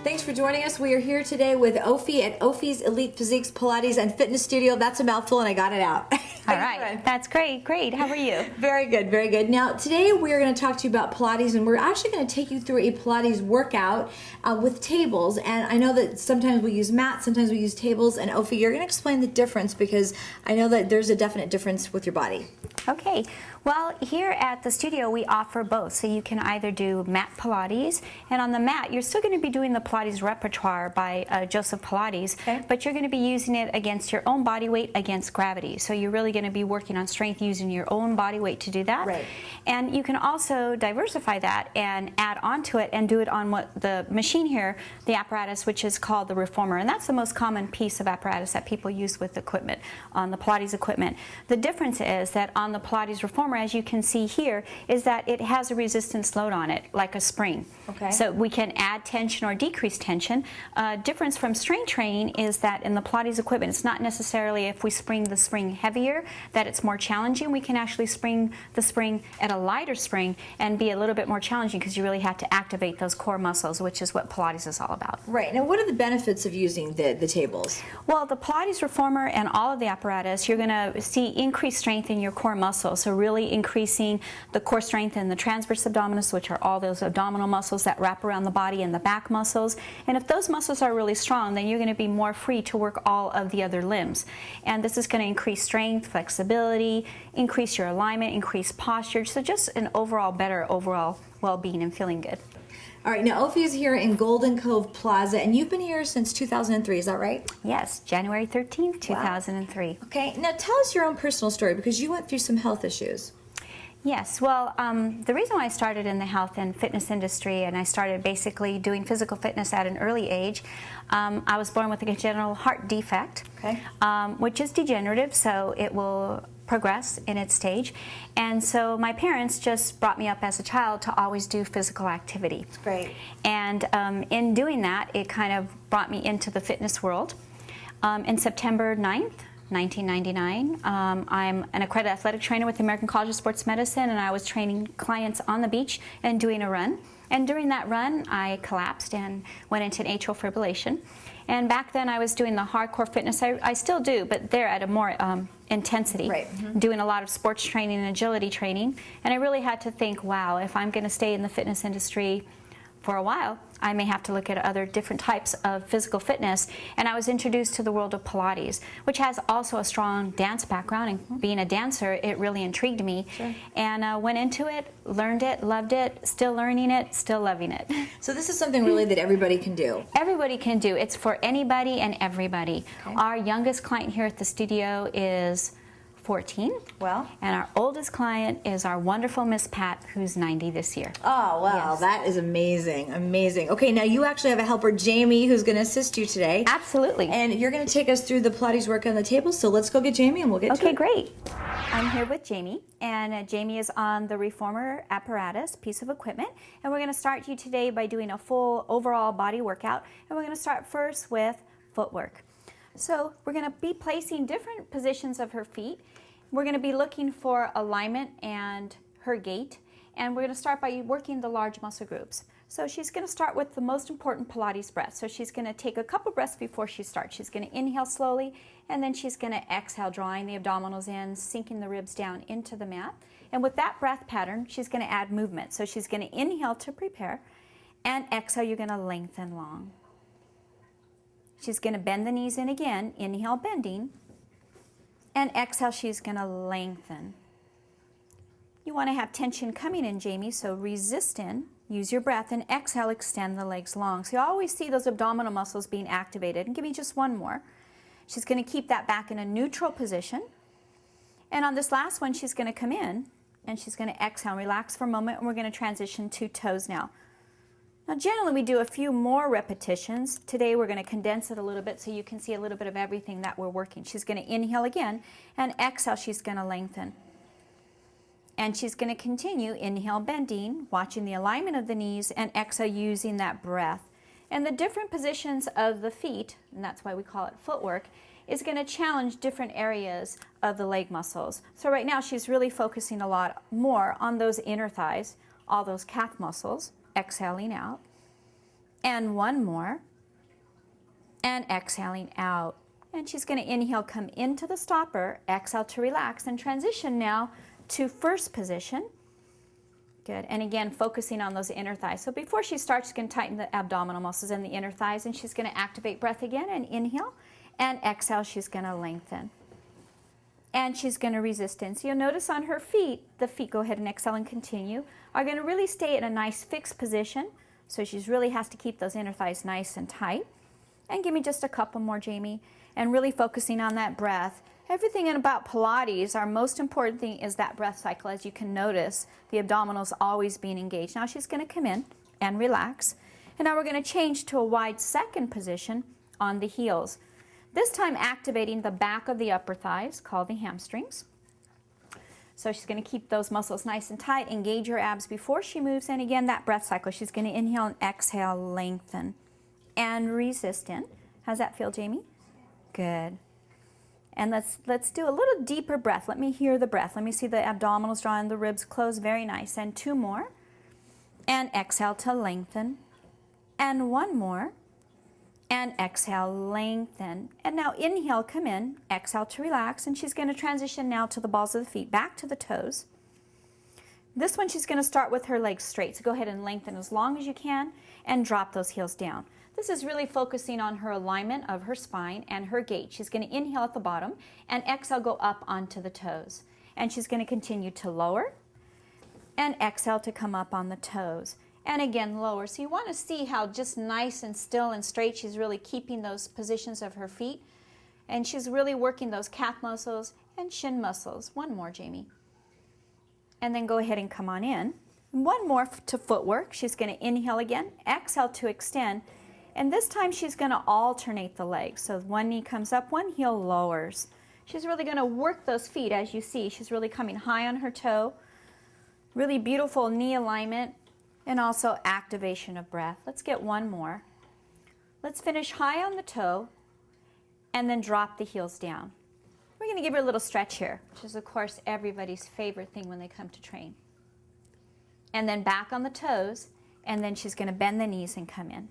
Thanks for joining us. We are here today with Ofie at Ofie's Elite Physiques Pilates and Fitness Studio. That's a mouthful and I got it out. All right, that's great, great. How are you? Very good, very good. Now today we're going to talk to you about Pilates, and we're actually going to take you through a Pilates workout with tables. And I know that sometimes we use mats, sometimes we use tables, and Ofie, you're going to explain the difference because I know that there's a definite difference with your body. Okay, well, here at the studio we offer both. So you can either do mat Pilates, and on the mat you're still going to be doing the Pilates repertoire by Joseph Pilates, but you're going to be using it against your own body weight against gravity. So you're really going to be working on strength using your own body weight to do that. Right. And you can also diversify that and add on to it and do it on what the machine here, the apparatus, which is called the reformer. And that's the most common piece of apparatus that people use with equipment, on the Pilates equipment. The difference is that on the Pilates reformer, as you can see here, is that it has a resistance load on it, like a spring. Okay. So we can add tension or decrease tension. Difference from strength training is that in the Pilates equipment, it's not necessarily if we spring the spring heavier that it's more challenging. We can actually spring the spring at a lighter spring and be a little bit more challenging because you really have to activate those core muscles, which is what Pilates is all about. Right. Now, what are the benefits of using the tables? Well, the Pilates reformer and all of the apparatus, you're going to see increased strength in your core muscles. So really increasing the core strength in the transverse abdominis, which are all those abdominal muscles that wrap around the body, and the back muscles. And if those muscles are really strong, then you're going to be more free to work all of the other limbs. And this is going to increase strength, flexibility, increase your alignment, increase posture. So just an overall better overall well-being and feeling good. All right, now Ofie is here in Golden Cove Plaza, and you've been here since 2003, is that right? Yes, January 13th, 2003. Wow. Okay, now tell us your own personal story, because you went through some health issues. Yes, well, the reason why I started in the health and fitness industry, and I started basically doing physical fitness at an early age, I was born with a congenital heart defect, which is degenerative, so it will progress in its stage. And so my parents just brought me up as a child to always do physical activity. That's great. And in doing that, it kind of brought me into the fitness world. In September 9th, 1999. I'm an accredited athletic trainer with the American College of Sports Medicine, and I was training clients on the beach and doing a run. And during that run, I collapsed and went into an atrial fibrillation. And back then, I was doing the hardcore fitness. I still do, but they're at a more intensity, doing a lot of sports training and agility training. And I really had to think, wow, if I'm going to stay in the fitness industry for a while, I may have to look at other different types of physical fitness. And I was introduced to the world of Pilates, which has also a strong dance background. And being a dancer, it really intrigued me. Sure. And went into it, learned it, loved it, still learning it, still loving it. So this is something really that everybody can do. Everybody can do. It's for anybody and everybody. Okay. Our youngest client here at the studio is 14. Well, and our oldest client is our wonderful Miss Pat, who's 90 this year. Oh, wow, yes. That is amazing, amazing. Okay, now you actually have a helper, Jamie, who's going to assist you today. Absolutely. And you're going to take us through the Pilates work on the table, so let's go get Jamie and we'll get to it. Okay, great. I'm here with Jamie, and Jamie is on the reformer apparatus, piece of equipment, and we're going to start you today by doing a full overall body workout, and we're going to start first with footwork. So we're going to be placing different positions of her feet. We're going to be looking for alignment and her gait, and we're going to start by working the large muscle groups. So she's going to start with the most important Pilates breath. So she's going to take a couple breaths before she starts. She's going to inhale slowly, and then she's going to exhale, drawing the abdominals in, sinking the ribs down into the mat. And with that breath pattern, she's going to add movement. So she's going to inhale to prepare, and exhale, you're going to lengthen long. She's going to bend the knees in again, inhale, bending, and exhale, she's going to lengthen. You want to have tension coming in, Jamie, so resist in, use your breath, and exhale, extend the legs long. So you always see those abdominal muscles being activated. And give me just one more. She's going to keep that back in a neutral position. And on this last one, she's going to come in, and she's going to exhale, relax for a moment, and we're going to transition to toes now. Now, generally, we do a few more repetitions. Today, we're going to condense it a little bit so you can see a little bit of everything that we're working. She's going to inhale again, and exhale, she's going to lengthen. And she's going to continue, inhale, bending, watching the alignment of the knees, and exhale, using that breath. And the different positions of the feet, and that's why we call it footwork, is going to challenge different areas of the leg muscles. So right now, she's really focusing a lot more on those inner thighs, all those calf muscles. Exhaling out, and one more, and exhaling out. And she's going to inhale, come into the stopper, exhale to relax, and transition now to first position. Good. And again, focusing on those inner thighs. So before she starts, she's going to tighten the abdominal muscles in the inner thighs, and she's going to activate breath again and inhale, and exhale, she's going to lengthen. And she's going to resistance. You'll notice on her feet, the feet, go ahead and exhale and continue, are going to really stay in a nice fixed position. So she really has to keep those inner thighs nice and tight. And give me just a couple more, Jamie. And really focusing on that breath. Everything about Pilates, our most important thing is that breath cycle. As you can notice, the abdominals always being engaged. Now she's going to come in and relax. And now we're going to change to a wide second position on the heels. This time activating the back of the upper thighs, called the hamstrings. So she's going to keep those muscles nice and tight, engage her abs before she moves. And again, that breath cycle, she's going to inhale and exhale, lengthen, and resist in. How's that feel, Jamie? Good. And let's do a little deeper breath. Let me hear the breath. Let me see the abdominals draw and the ribs close. Very nice. And two more. And exhale to lengthen. And one more. And exhale, lengthen. And now inhale, come in. Exhale to relax. And she's going to transition now to the balls of the feet, back to the toes. This one she's going to start with her legs straight. So go ahead and lengthen as long as you can and drop those heels down. This is really focusing on her alignment of her spine and her gait. She's going to inhale at the bottom and exhale, go up onto the toes. And she's going to continue to lower and exhale to come up on the toes. And again, lower. So you want to see how just nice and still and straight she's really keeping those positions of her feet. And she's really working those calf muscles and shin muscles. One more, Jamie. And then go ahead and come on in. One more to footwork. She's going to inhale again, exhale to extend. And this time she's going to alternate the legs. So one knee comes up, one heel lowers. She's really going to work those feet, as you see. She's really coming high on her toe. Really beautiful knee alignment. And also activation of breath. Let's get one more. Let's finish high on the toe and then drop the heels down. We're going to give her a little stretch here, which is, of course, everybody's favorite thing when they come to train. And then back on the toes, and then she's going to bend the knees and come in.